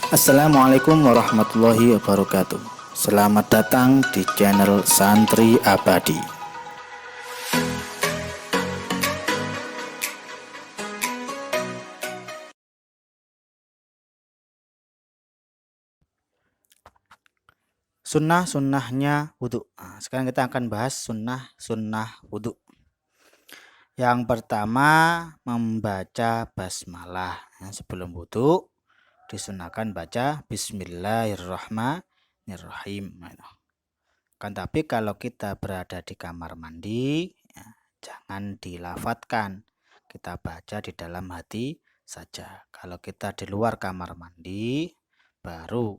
Assalamualaikum warahmatullahi wabarakatuh. Selamat datang di channel Santri Abadi. Sunnah-sunnahnya wudhu. Sekarang kita akan bahas sunnah-sunnah wudhu. Yang pertama, membaca basmalah. Sebelum wudhu disunahkan baca Bismillahirrahmanirrahim. Kan tapi kalau kita berada di kamar mandi, jangan dilafadzkan. Kita baca di dalam hati saja. Kalau kita di luar kamar mandi, baru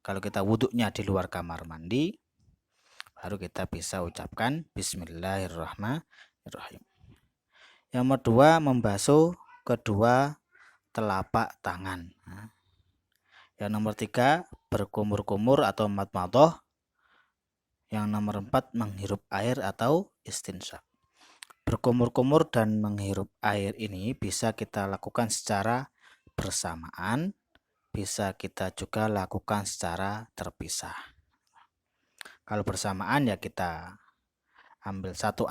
kalau kita wudhunya di luar kamar mandi, baru kita bisa ucapkan Bismillahirrahmanirrahim. Yang kedua, membasuh kedua telapak tangan. Yang nomor 3, berkumur-kumur atau madmadah. Yang nomor 4, menghirup air atau istinsyak. Berkumur-kumur dan menghirup air ini bisa kita lakukan secara bersamaan, bisa kita juga lakukan secara terpisah. Kalau bersamaan ya kita ambil satu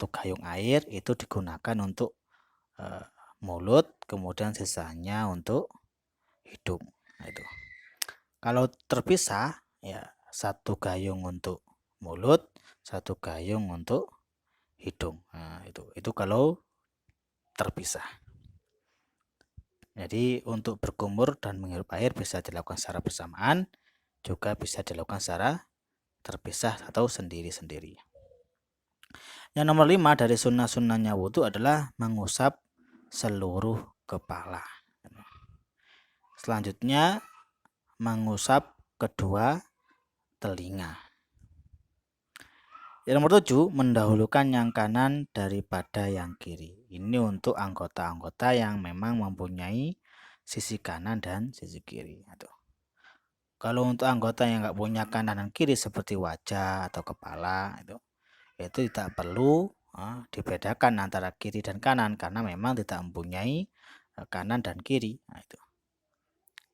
gayung air itu digunakan untuk mulut, kemudian sisanya untuk hidung. Itu. Kalau terpisah ya satu gayung untuk mulut, satu gayung untuk hidung. Itu kalau terpisah. Jadi untuk berkumur dan menghirup air bisa dilakukan secara bersamaan, juga bisa dilakukan secara terpisah atau sendiri-sendiri. Yang nomor 5 dari sunnah-sunnahnya wudhu adalah mengusap seluruh kepala. Selanjutnya mengusap kedua telinga. Yang nomor 7, mendahulukan yang kanan daripada yang kiri. Ini untuk anggota-anggota yang memang mempunyai sisi kanan dan sisi kiri. Kalau untuk anggota yang nggak punya kanan dan kiri seperti wajah atau kepala, itu tidak perlu dibedakan antara kiri dan kanan karena memang tidak mempunyai kanan dan kiri.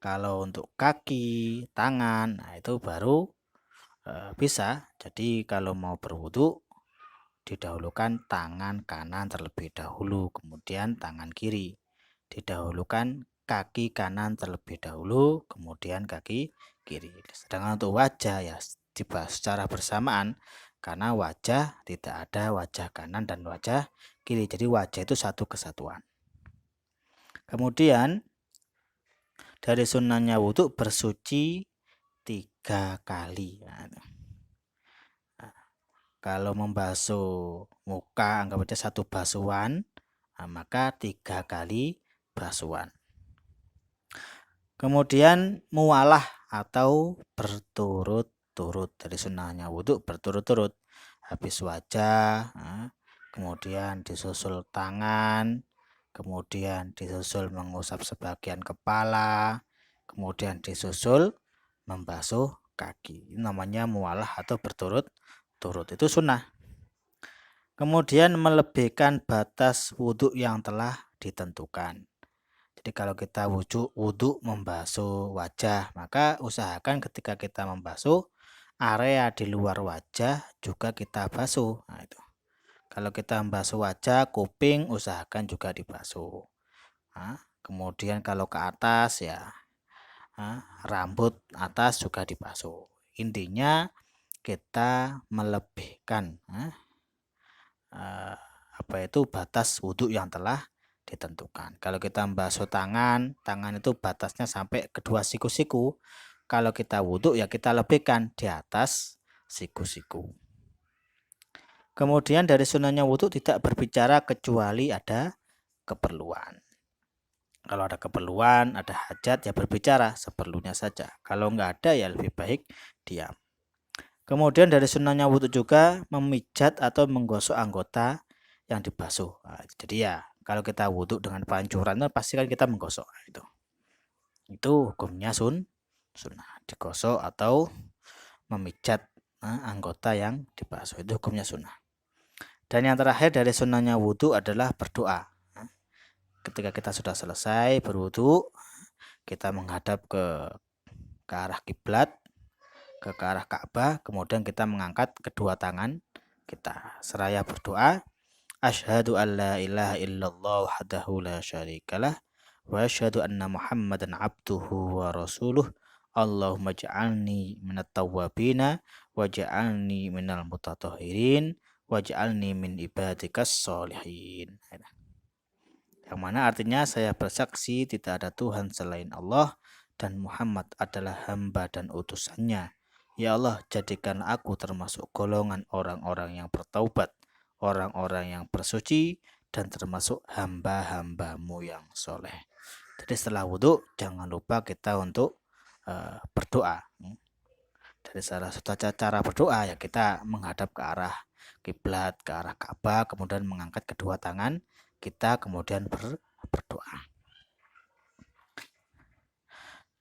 Kalau untuk kaki, tangan, itu baru bisa. Jadi kalau mau berwudu didahulukan tangan kanan terlebih dahulu, kemudian tangan kiri. Didahulukan kaki kanan terlebih dahulu, kemudian kaki kiri. Sedangkan untuk wajah ya dibahas secara bersamaan karena wajah tidak ada wajah kanan dan wajah kiri. Jadi wajah itu satu kesatuan. Kemudian dari sunnahnya wudhu bersuci 3 kali. Kalau membasuh muka anggap aja satu basuhan, maka 3 kali basuhan. Kemudian mualah atau berturut-turut. Dari sunnahnya wudhu berturut-turut. Habis wajah, kemudian disusul tangan, kemudian disusul mengusap sebagian kepala, kemudian disusul membasuh kaki. Ini namanya mualah atau berturut-turut. Itu sunnah. Kemudian melebihkan batas wudhu yang telah ditentukan. Jadi kalau kita wudhu membasuh wajah, maka usahakan ketika kita membasuh area di luar wajah juga kita basuh. Itu. Kalau kita membasuh wajah, kuping usahakan juga dibasuh. Kemudian kalau ke atas ya rambut atas juga dibasuh. Intinya kita melebihkan batas wudhu yang telah ditentukan. Kalau kita membasuh tangan itu batasnya sampai kedua siku-siku. Kalau kita wudhu ya kita lebihkan di atas siku-siku. Kemudian dari sunnahnya wudhu tidak berbicara kecuali ada keperluan. Kalau ada keperluan, ada hajat ya berbicara seperlunya saja. Kalau nggak ada ya lebih baik diam. Kemudian dari sunnahnya wudhu juga memijat atau menggosok anggota yang dibasuh. Jadi ya kalau kita wudhu dengan pancuran pasti kan kita menggosok. Itu hukumnya sunnah. Digosok atau memijat anggota yang dibasuh. Itu hukumnya sunnah. Dan yang terakhir dari sunnahnya wudhu adalah berdoa. Ketika kita sudah selesai berwudhu, kita menghadap ke arah kiblat, ke arah Ka'bah, kemudian kita mengangkat kedua tangan kita seraya berdoa, asyhadu an la ilaha illallah wahdahu la syarikalah wa asyhadu anna Muhammadan abduhu wa rasuluh. Allahumma ja'alni minat tawwabina waj'alni minal mutatahhirin waj'alni min ibadikas sholihin. Yang mana artinya saya bersaksi tidak ada Tuhan selain Allah dan Muhammad adalah hamba dan utusannya. Ya Allah, jadikan aku termasuk golongan orang-orang yang bertaubat, orang-orang yang bersuci, dan termasuk hamba-hambamu yang soleh. Jadi setelah wudhu jangan lupa kita untuk berdoa. Dari salah satu cara berdoa ya kita menghadap ke arah kiblat, ke arah Ka'bah, kemudian mengangkat kedua tangan kita, kemudian berdoa.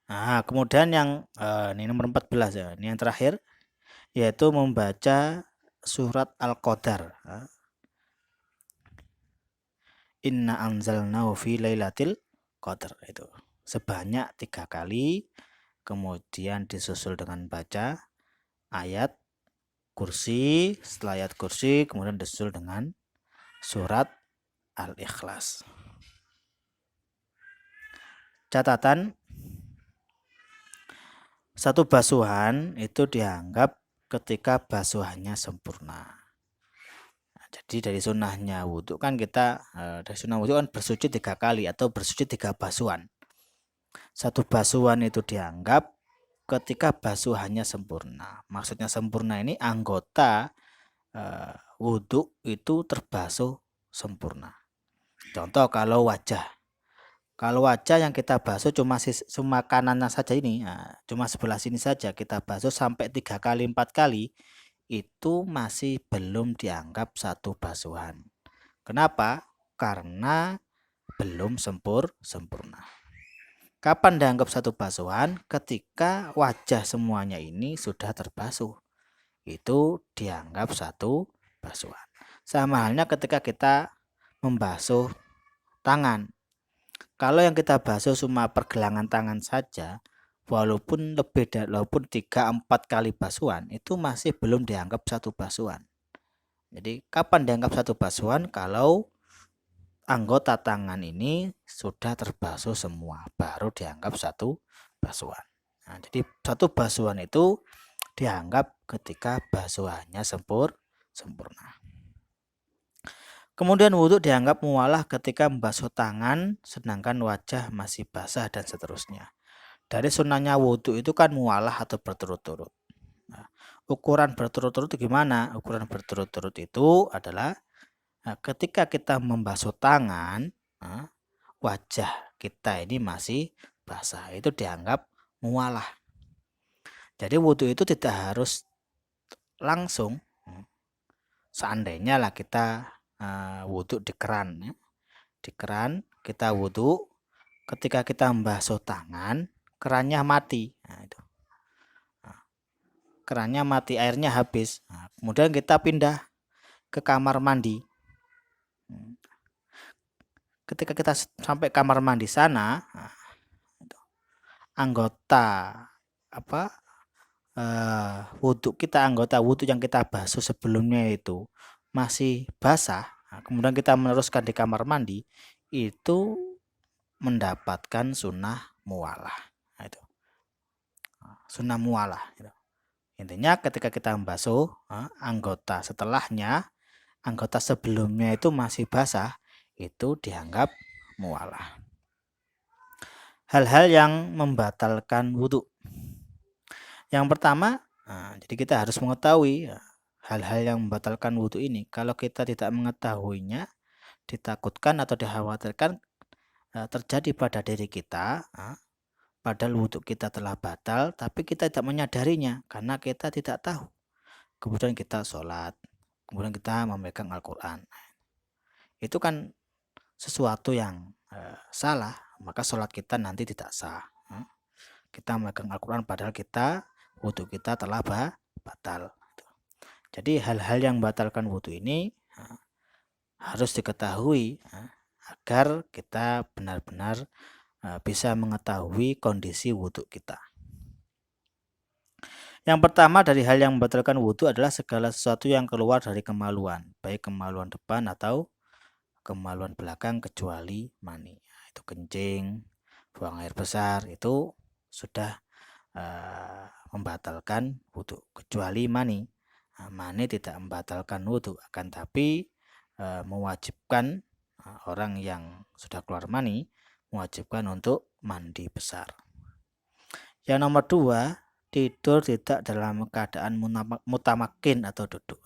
Nah, kemudian yang ini nomor 14 ya, ini yang terakhir, yaitu membaca surat Al-Qadar. Inna anzalnahu fi lailatul qadar, itu sebanyak 3 kali, kemudian disusul dengan baca ayat kursi, setelah ayat kursi kemudian disusul dengan surat Al-Ikhlas. Catatan, satu basuhan itu dianggap ketika basuhannya sempurna. Nah, jadi dari sunnahnya wudhu kan kita dari sunnah wudhu kan bersuci 3 kali atau bersuci 3 basuhan. Satu basuhan itu dianggap ketika basuhannya sempurna. Maksudnya sempurna ini anggota wudhu itu terbasuh sempurna. Contoh kalau wajah yang kita basuh cuma kanannya saja ini, cuma sebelah sini saja kita basuh sampai 3 kali 4 kali, itu masih belum dianggap satu basuhan. Kenapa? Karena belum sempurna. Kapan dianggap satu basuhan? Ketika wajah semuanya ini sudah terbasuh, itu dianggap satu basuhan. Sama halnya ketika kita membasuh tangan. Kalau yang kita basuh cuma pergelangan tangan saja, walaupun 3-4 kali basuhan, itu masih belum dianggap satu basuhan. Jadi kapan dianggap satu basuhan? Kalau anggota tangan ini sudah terbasuh semua, baru dianggap satu basuhan. Nah, jadi satu basuhan itu dianggap ketika basuhannya sempurna. Kemudian wudhu dianggap muwalah ketika membasuh tangan sedangkan wajah masih basah dan seterusnya. Dari sunnahnya wudhu itu kan muwalah atau berturut-turut. Nah, ukuran berturut-turut itu gimana? Ukuran berturut-turut itu adalah ketika kita membasuh tangan, wajah kita ini masih basah, itu dianggap muwalah. Jadi wudhu itu tidak harus langsung. Seandainya lah kita wudhu di keran, ya. Di keran kita wudhu, ketika kita membasuh tangan, kerannya mati. Nah, itu. Kerannya mati, airnya habis. Nah, kemudian kita pindah ke kamar mandi. Ketika kita sampai kamar mandi sana, anggota wudhu kita, anggota wudhu yang kita basuh sebelumnya itu masih basah, kemudian kita meneruskan di kamar mandi, itu mendapatkan sunnah muwalah. Nah, itu sunnah muwalah. Intinya ketika kita membasuh anggota setelahnya, anggota sebelumnya itu masih basah, itu dianggap muwalah. Hal-hal yang membatalkan wudhu. Yang pertama, jadi kita harus mengetahui hal-hal yang membatalkan wudhu ini. Kalau kita tidak mengetahuinya, ditakutkan atau dikhawatirkan terjadi pada diri kita, padahal wudhu kita telah batal, tapi kita tidak menyadarinya karena kita tidak tahu. Kemudian kita sholat, kemudian kita memegang Al-Quran. Itu kan sesuatu yang salah, maka sholat kita nanti tidak sah. Kita memegang Al-Quran padahal wudhu kita telah batal. Jadi hal-hal yang membatalkan wudhu ini harus diketahui agar kita benar-benar bisa mengetahui kondisi wudhu kita. Yang pertama dari hal yang membatalkan wudhu adalah segala sesuatu yang keluar dari kemaluan, baik kemaluan depan atau kemaluan belakang kecuali mani. Itu kencing, buang air besar, itu sudah membatalkan wudhu, kecuali mani. Mani tidak membatalkan wudhu, akan tapi mewajibkan orang yang sudah keluar mani, mewajibkan untuk mandi besar. Yang nomor 2, tidur tidak dalam keadaan mutamakin atau duduk.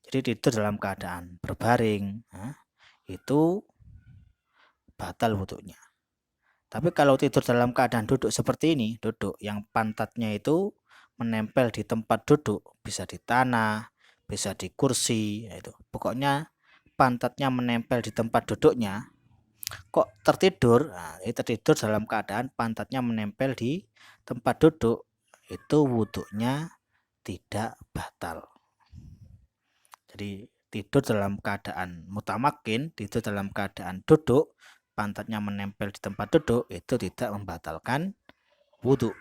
Jadi tidur dalam keadaan berbaring, itu batal wudhunya. Tapi kalau tidur dalam keadaan duduk seperti ini, duduk yang pantatnya itu menempel di tempat duduk, bisa di tanah, bisa di kursi, itu. Pokoknya pantatnya menempel di tempat duduknya. Kok tertidur? Itu tertidur dalam keadaan pantatnya menempel di tempat duduk, itu wudhunya tidak batal. Jadi tidur dalam keadaan mutamakin, tidur dalam keadaan duduk, pantatnya menempel di tempat duduk, itu tidak membatalkan wudhu.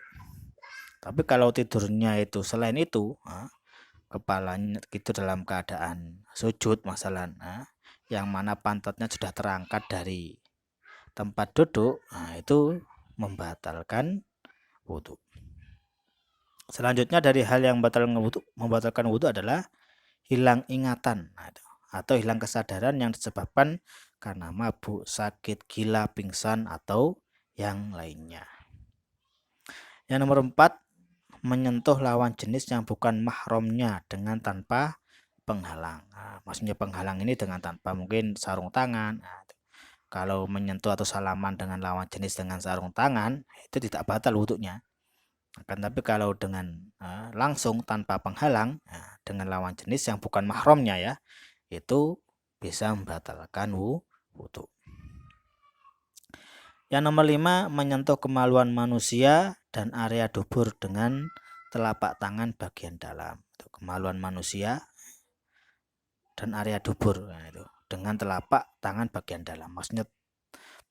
Tapi kalau tidurnya itu selain itu, kepalanya tidur dalam keadaan sujud masalah, yang mana pantatnya sudah terangkat dari tempat duduk, itu membatalkan wudhu. Selanjutnya dari hal yang membatalkan wudhu adalah hilang ingatan atau hilang kesadaran yang disebabkan karena mabuk, sakit, gila, pingsan, atau yang lainnya. Yang nomor 4, menyentuh lawan jenis yang bukan mahramnya dengan tanpa penghalang. Maksudnya penghalang ini dengan tanpa mungkin sarung tangan. Kalau menyentuh atau salaman dengan lawan jenis dengan sarung tangan, itu tidak batal wudhunya. Akan tapi kalau dengan langsung tanpa penghalang, dengan lawan jenis yang bukan mahramnya ya, itu bisa membatalkan wudhu. Yang nomor 5, menyentuh kemaluan manusia dan area dubur dengan telapak tangan bagian dalam. Itu kemaluan manusia dan area dubur, itu dengan telapak tangan bagian dalam.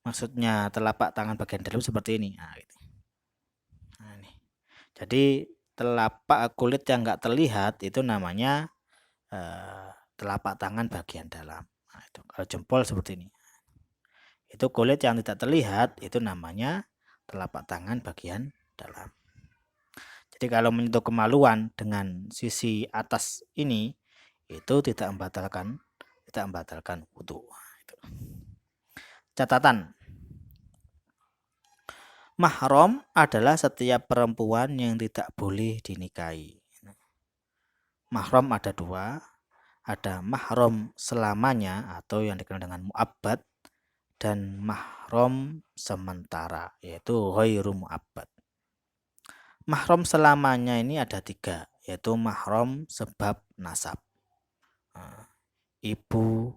Maksudnya telapak tangan bagian dalam seperti ini. Gitu. Ini. Jadi telapak kulit yang nggak terlihat itu namanya telapak tangan bagian dalam. Itu kalau jempol seperti ini. Itu kulit yang tidak terlihat itu namanya telapak tangan bagian dalam. Jadi kalau menyentuh kemaluan dengan sisi atas ini itu tidak membatalkan wudhu. Catatan. Mahram adalah setiap perempuan yang tidak boleh dinikahi. Mahram ada 2, ada mahram selamanya atau yang dikenal dengan mu'abbad, dan mahram sementara yaitu ghairu mu'abbad. Mahram selamanya ini ada 3, yaitu mahram sebab nasab. Ibu,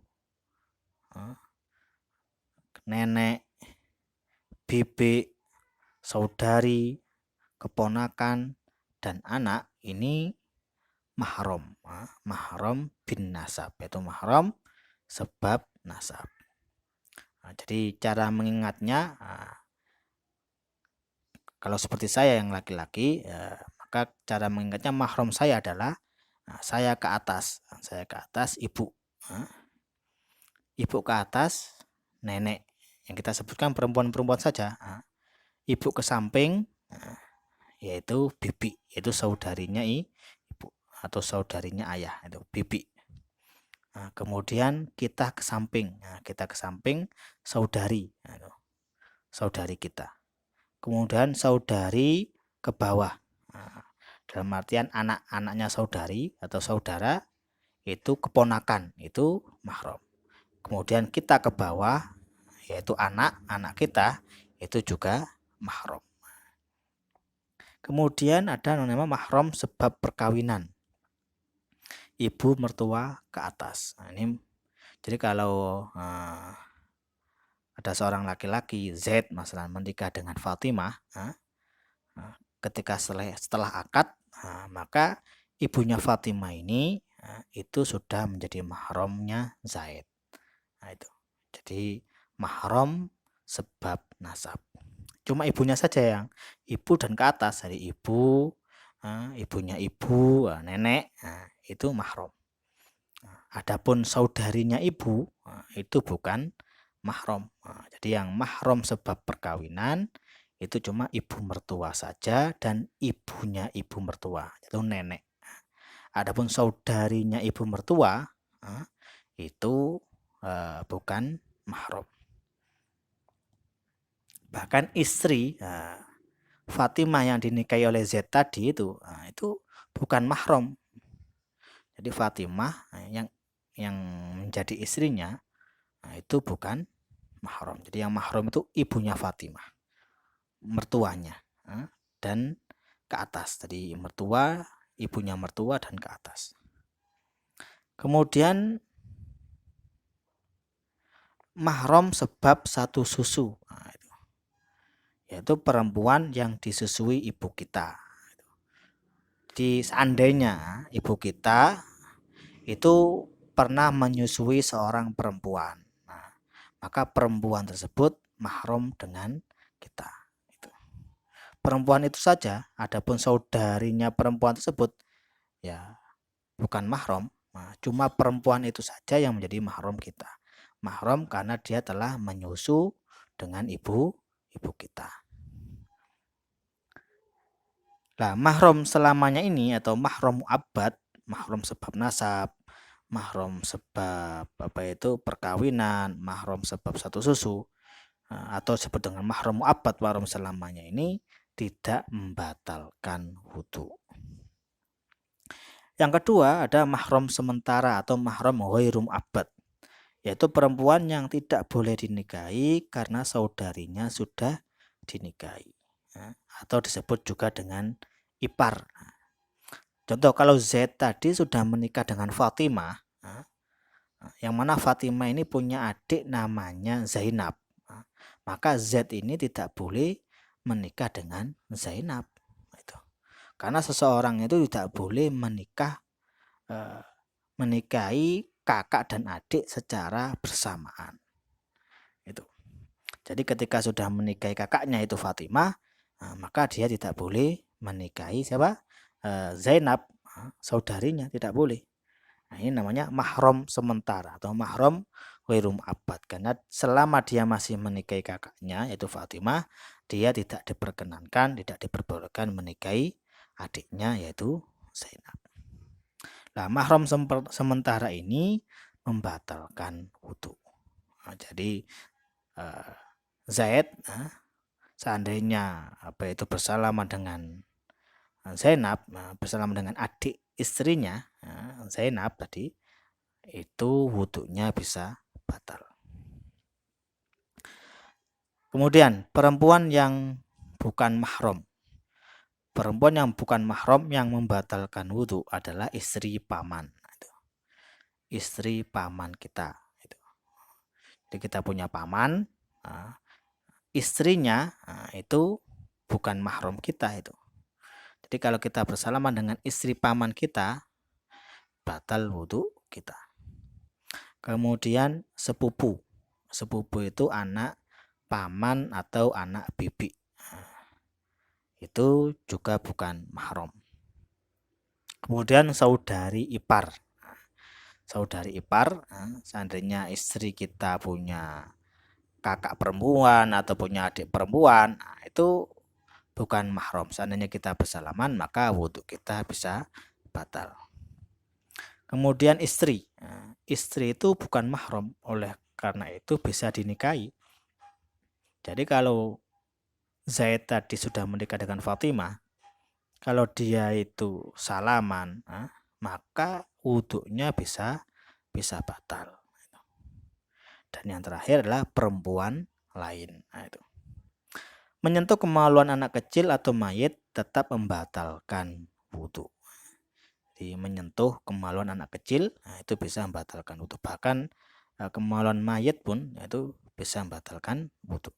nenek, bibi, saudari, keponakan, dan anak ini mahram, mahram bin nasab, yaitu mahram sebab nasab. Jadi cara mengingatnya, kalau seperti saya yang laki-laki, maka cara mengingatnya mahram saya adalah saya ke atas ibu, ibu ke atas nenek, yang kita sebutkan perempuan-perempuan saja. Ibu ke samping yaitu bibi, yaitu saudarinya ibu atau saudarinya ayah, itu bibi. Kemudian kita ke samping, saudari, saudari kita. Kemudian saudari ke bawah, dalam artian anak-anaknya saudari atau saudara itu keponakan, itu mahram. Kemudian kita ke bawah yaitu anak-anak kita itu juga mahram. Kemudian ada namanya mahram sebab perkawinan, ibu mertua ke atas. Ini jadi kalau ada seorang laki-laki Z masalah menikah dengan Fatimah, ketika setelah akad, maka ibunya Fatimah ini itu sudah menjadi mahramnya Zaid. Itu. Jadi mahram sebab nasab. Cuma ibunya saja yang ibu dan ke atas, dari ibu, ibunya ibu, nenek, itu mahram. Adapun saudarinya ibu, itu bukan mahram. Jadi yang mahram sebab perkawinan itu cuma ibu mertua saja dan ibunya ibu mertua, itu nenek. Adapun saudarinya ibu mertua, itu bukan mahram. Bahkan istri Fatimah yang dinikahi oleh Z tadi itu bukan mahram. Jadi Fatimah yang menjadi istrinya itu bukan mahram. Jadi yang mahram itu ibunya Fatimah, mertuanya, dan ke atas. Jadi mertua, ibunya mertua dan ke atas. Kemudian mahram sebab satu susu, yaitu perempuan yang disusui ibu kita. Jadi seandainya ibu kita itu pernah menyusui seorang perempuan, maka perempuan tersebut mahram dengan kita. Perempuan itu saja, adapun saudarinya perempuan tersebut ya bukan mahram. Cuma perempuan itu saja yang menjadi mahram kita. Mahram karena dia telah menyusu dengan ibu kita. Nah, mahram selamanya ini atau mahram mu'abbad, mahram sebab nasab, mahram sebab perkawinan, mahram sebab satu susu, atau disebut dengan mahram mu'abbad, mahram selamanya ini tidak membatalkan wudu. Yang kedua ada mahram sementara atau mahram ghairu mu'abbad, yaitu perempuan yang tidak boleh dinikahi karena saudarinya sudah dinikahi, atau disebut juga dengan ipar. Contoh, kalau Z tadi sudah menikah dengan Fatimah, yang mana Fatimah ini punya adik namanya Zainab, maka Z ini tidak boleh menikah dengan Zainab. Karena seseorang itu tidak boleh menikahi kakak dan adik secara bersamaan. Jadi ketika sudah menikahi kakaknya itu Fatimah, maka dia tidak boleh menikahi siapa? Zainab, saudarinya, tidak boleh. Nah, ini namanya mahram sementara atau mahram ghairu mu'abbad, karena selama dia masih menikahi kakaknya yaitu Fatimah, dia tidak diperkenankan, tidak diperbolehkan menikahi adiknya yaitu Zainab. Nah, mahram sementara ini membatalkan wudu. Jadi Zaid seandainya bersalaman dengan Zainab, bersalaman dengan adik istrinya Zainab tadi, itu wudunya bisa batal. Kemudian perempuan yang bukan mahram. Perempuan yang bukan mahram yang membatalkan wudu adalah istri paman. Istri paman kita. Jadi kita punya paman, istrinya itu bukan mahram kita itu. Jadi kalau kita bersalaman dengan istri paman kita, batal wudu kita. Kemudian sepupu. Sepupu itu anak paman atau anak bibi. Itu juga bukan mahram. Kemudian saudari ipar. Saudari ipar, seandainya istri kita punya kakak perempuan atau punya adik perempuan, itu bukan mahram. Seandainya kita bersalaman, maka wudu kita bisa batal. Kemudian istri. Istri itu bukan mahram, oleh karena itu bisa dinikahi. Jadi kalau Zaid tadi sudah menikah dengan Fatimah, kalau dia itu salaman, maka wudunya bisa batal. Dan yang terakhir adalah perempuan lain. Menyentuh kemaluan anak kecil atau mayit tetap membatalkan wudu. Jadi menyentuh kemaluan anak kecil itu bisa membatalkan wudu. Bahkan kemaluan mayit pun itu bisa membatalkan wudu.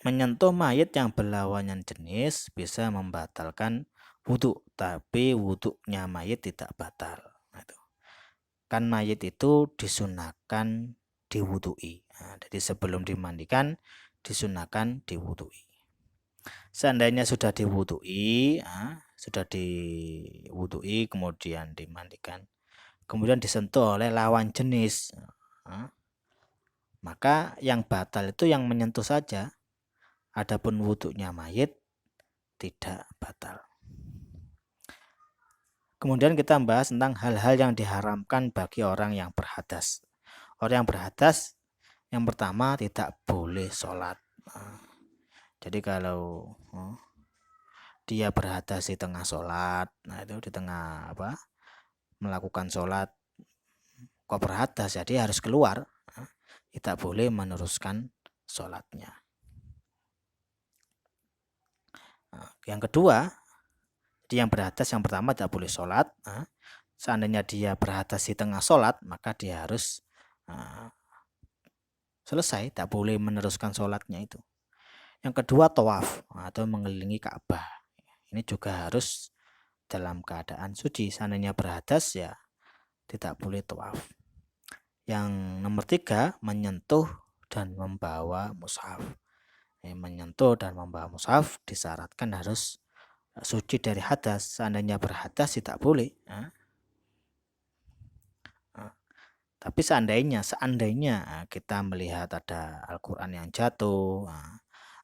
Menyentuh mayit yang berlawanan jenis bisa membatalkan wudu, tapi wudunya mayit tidak batal. Kan mayit itu disunahkan diwudui. Jadi sebelum dimandikan disunahkan diwudui. Seandainya sudah diwudui, kemudian dimandikan, kemudian disentuh oleh lawan jenis, maka yang batal itu yang menyentuh saja. Adapun wudunya mayit tidak batal. Kemudian kita bahas tentang hal-hal yang diharamkan bagi orang yang berhadas. Orang yang berhadas yang pertama tidak boleh sholat. Jadi kalau dia berhadas di tengah sholat, itu di tengah melakukan sholat kok berhadas, ya dia harus keluar. Tidak boleh meneruskan sholatnya. Yang kedua, yang berhadas yang pertama tidak boleh sholat. Seandainya dia berhadas di tengah sholat, maka dia harus selesai, tak boleh meneruskan sholatnya itu. Yang kedua, tawaf atau mengelilingi Ka'bah. Ini juga harus dalam keadaan suci. Seandainya berhadas, ya tidak boleh tawaf. Yang nomor 3, menyentuh dan membawa mushaf. Menyentuh dan membawa mushaf disyaratkan harus suci dari hadas. Seandainya berhadas tidak boleh. Tapi seandainya kita melihat ada Al-Quran yang jatuh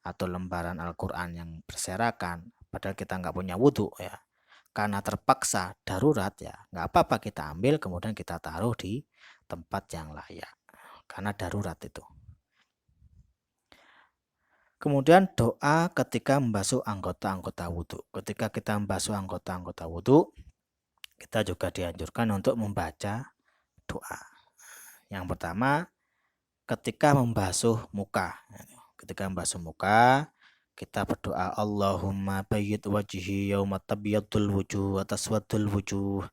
atau lembaran Al-Quran yang berserakan, padahal kita nggak punya wudhu, ya, karena terpaksa darurat, ya nggak apa-apa kita ambil kemudian kita taruh di tempat yang layak karena darurat itu. Kemudian doa ketika membasuh anggota-anggota wudhu. Ketika kita membasuh anggota-anggota wudhu, kita juga dianjurkan untuk membaca doa. Yang pertama, ketika membasuh muka. Ketika membasuh muka, kita berdoa, Allahumma bayyid wajhi yauma tabyadul wujuh wa taswadul wujuh.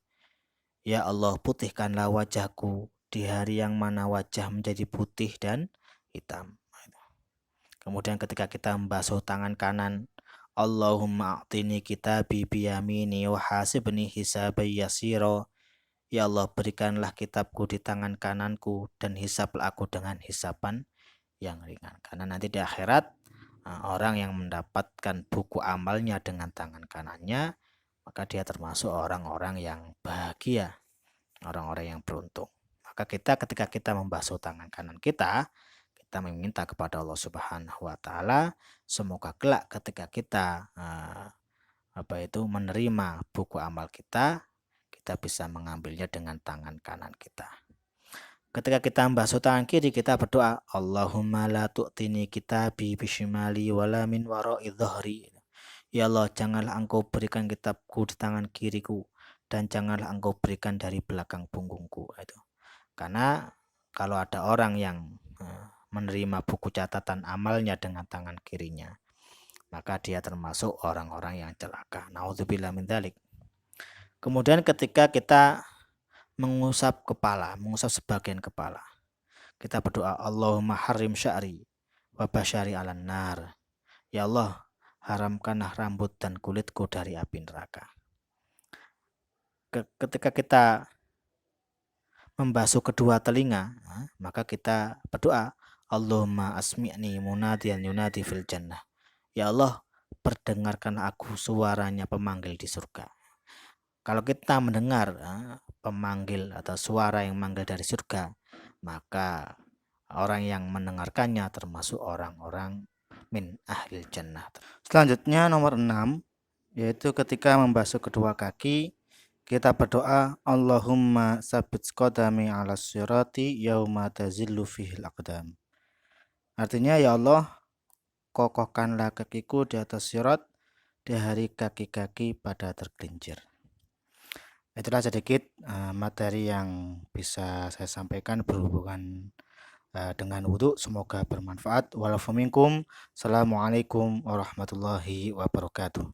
Ya Allah, putihkanlah wajahku di hari yang mana wajah menjadi putih dan hitam. Kemudian ketika kita membasuh tangan kanan, Allahumma a'tini kitabi biyamini wa hasibni hisaban yasira. Ya Allah, berikanlah kitabku di tangan kananku dan hisablah aku dengan hisaban yang ringan. Karena nanti di akhirat orang yang mendapatkan buku amalnya dengan tangan kanannya, maka dia termasuk orang-orang yang bahagia, orang-orang yang beruntung. Maka ketika kita membasuh tangan kanan kita meminta kepada Allah Subhanahu wa taala, semoga kelak ketika kita menerima buku amal kita bisa mengambilnya dengan tangan kanan kita. Ketika kita membasuh tangan kiri, kita berdoa, Allahumma la tu'tini kitabi bishimali wala min wara'i dhahri. Ya Allah, janganlah engkau berikan kitabku di tangan kiriku dan janganlah engkau berikan dari belakang punggungku. Itu. Karena kalau ada orang yang menerima buku catatan amalnya dengan tangan kirinya, maka dia termasuk orang-orang yang celaka. Nauzubillah min dzalik. Kemudian ketika kita mengusap sebagian kepala, kita berdoa, Allahumma harim sya'ri wa basyari 'alan nar. Ya Allah, haramkanlah rambut dan kulitku dari api neraka. Ketika kita membasuh kedua telinga, maka kita berdoa, Allahumma asmi'ni munadiyan yunadi fil jannah. Ya Allah, perdengarkan aku suaranya pemanggil di surga. Kalau kita mendengar pemanggil atau suara yang manggil dari surga, maka orang yang mendengarkannya termasuk orang-orang min ahlil jannah. Selanjutnya nomor 6, yaitu ketika membasuh kedua kaki, kita berdoa, Allahumma sabit qadami ala sirati yauma tazillu fihil aqdam. Artinya, ya Allah, kokohkanlah kakiku di atas sirat di hari kaki-kaki pada tergelincir. Itulah sedikit materi yang bisa saya sampaikan berhubungan dengan wudhu. Semoga bermanfaat. Walafu minkum. Assalamualaikum warahmatullahi wabarakatuh.